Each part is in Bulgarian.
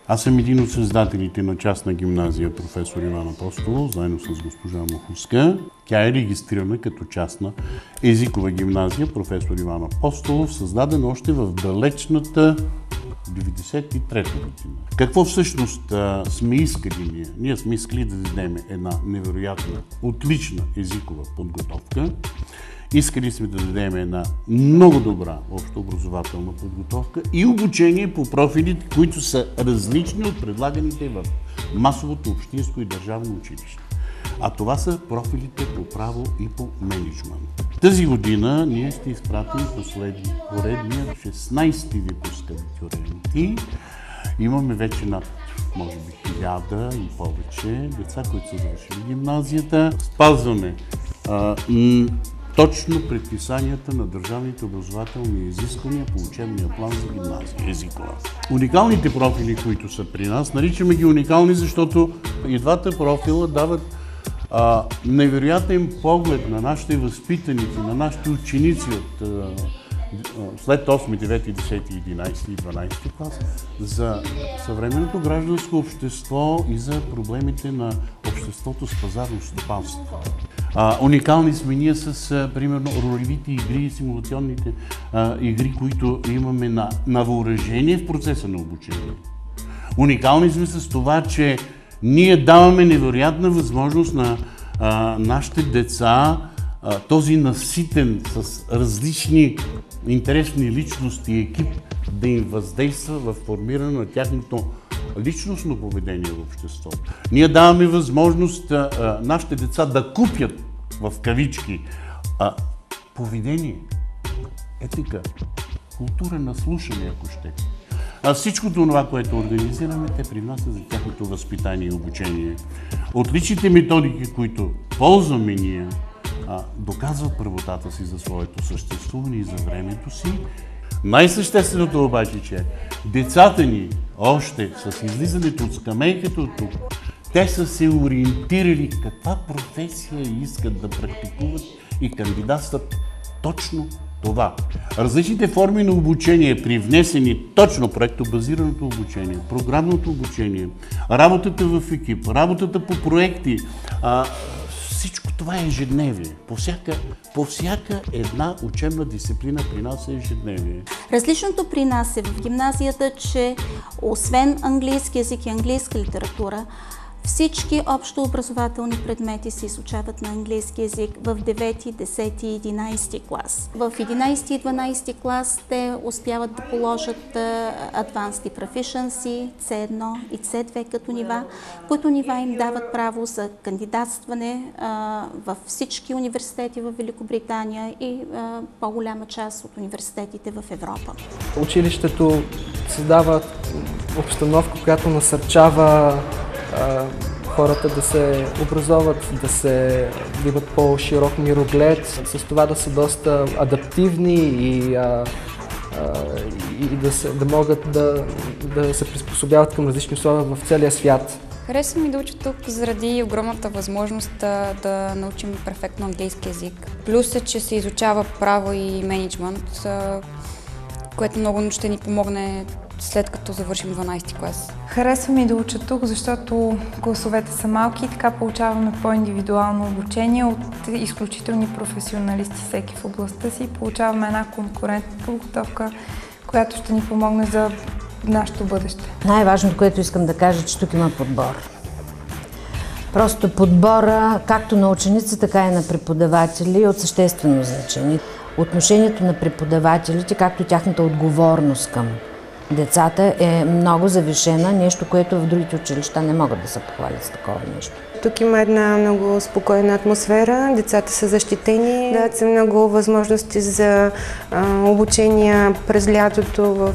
Аз съм един от създателите на частна гимназия професор Иван Апостолов, заедно с госпожа Моховска. Тя е регистрирана като частна езикова гимназия професор Иван Апостолов, създадена още в далечната 93-та година. Какво всъщност сме искали ние? Ние сме искали да дадем една невероятна, отлична езикова подготовка. Искали сме да дадем една много добра общообразователна подготовка и обучение по профилите, които са различни от предлаганите в масовото общинско и държавно училище. А това са профилите по право и по мениджмънт. Тази година ние ще изпратим поредния 16-ти випуск абитуриенти. Имаме вече над, може би, 1000 и повече деца, които са завършили гимназията. Спазваме точно предписанията на държавните образователни изисквания по учебния план за гимназия езикова. Уникалните профили, които са при нас, наричаме ги уникални, защото и двата профила дават невероятен поглед на нашите възпитаници, на нашите ученици от след 8, 9, 10, 11 и 12 клас за съвременното гражданско общество и за проблемите на обществото с пазарно стопанство. Уникални сме ние с, примерно, ролевите игри и симулационните игри, които имаме на въоръжение в процеса на обучение. Уникални сме с това, че ние даваме невероятна възможност на нашите деца, този наситен с различни интересни личности и екип да им въздейства в формиране на тяхното личностно поведение в обществото. Ние даваме възможност нашите деца да купят, в кавички, поведение, етика, култура на слушане, ако ще. Всичко това, което организираме, те привнасят за тяхното възпитание и обучение. Отличните методики, които ползваме ние, доказват правотата си за своето съществуване и за времето си. Най-същественото обаче, че децата ни още с излизането от скамейката от тук, те са се ориентирали каква професия искат да практикуват и кандидатстват точно това. Различните форми на обучение, привнесени точно проектобазираното обучение, програмното обучение, работата в екип, работата по проекти, всичко това е ежедневие. По всяка една учебна дисциплина при нас е ежедневие. Различното при нас е в гимназията, че освен английски език и английска литература, всички общообразователни предмети се изучават на английски език в 9, 10 и 11 клас. В 11 и 12 клас те успяват да положат Advanced и Proficiency, C1 и C2 като нива, които нива им дават право за кандидатстване в всички университети в Великобритания и по-голяма част от университетите в Европа. Училището създава обстановка, която насърчава хората да се образоват, да имат по-широк мироглед, с това да са доста адаптивни и да могат да се приспособяват към различни условия в целия свят. Харесва ми да уча тук заради огромната възможност да научим перфектно английски език. Плюс е, че се изучава право и мениджмънт, което много ще ни помогне след като завършим 12 клас. Харесва ми да уча тук, защото класовете са малки и така получаваме по-индивидуално обучение от изключителни професионалисти всеки в областта си. Получаваме една конкурентна подготовка, която ще ни помогне за нашето бъдеще. Най-важното, което искам да кажа, че тук има подбор. Просто подбора, както на ученици, така и на преподаватели, е от съществено значение. Отношението на преподавателите, както и тяхната отговорност към децата е много завишена, нещо, което в другите училища не могат да се похвалят с такова нещо. Тук има една много спокойна атмосфера, децата са защитени, дават се много възможности за обучения през лятото в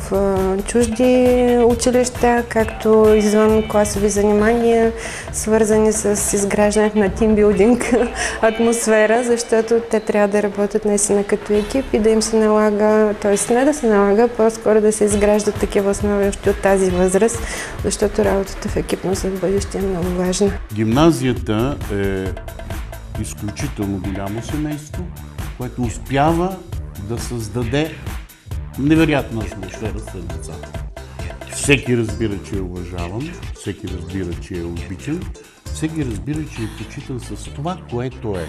чужди училища, както извън класови занимания, свързани с изграждането на тимбилдинг атмосфера, защото те трябва да работят наистина като екип и да им се налага, т.е. не да се налага, по-скоро да се изграждат такива основи още от тази възраст, защото работата в екипност в бъдеще е много важна. Гимназията е изключително голямо семейство, което успява да създаде невероятна атмосфера сред децата. Всеки разбира, че е уважаван, всеки разбира, че е обичан, всеки разбира, че е почитан с това, което е.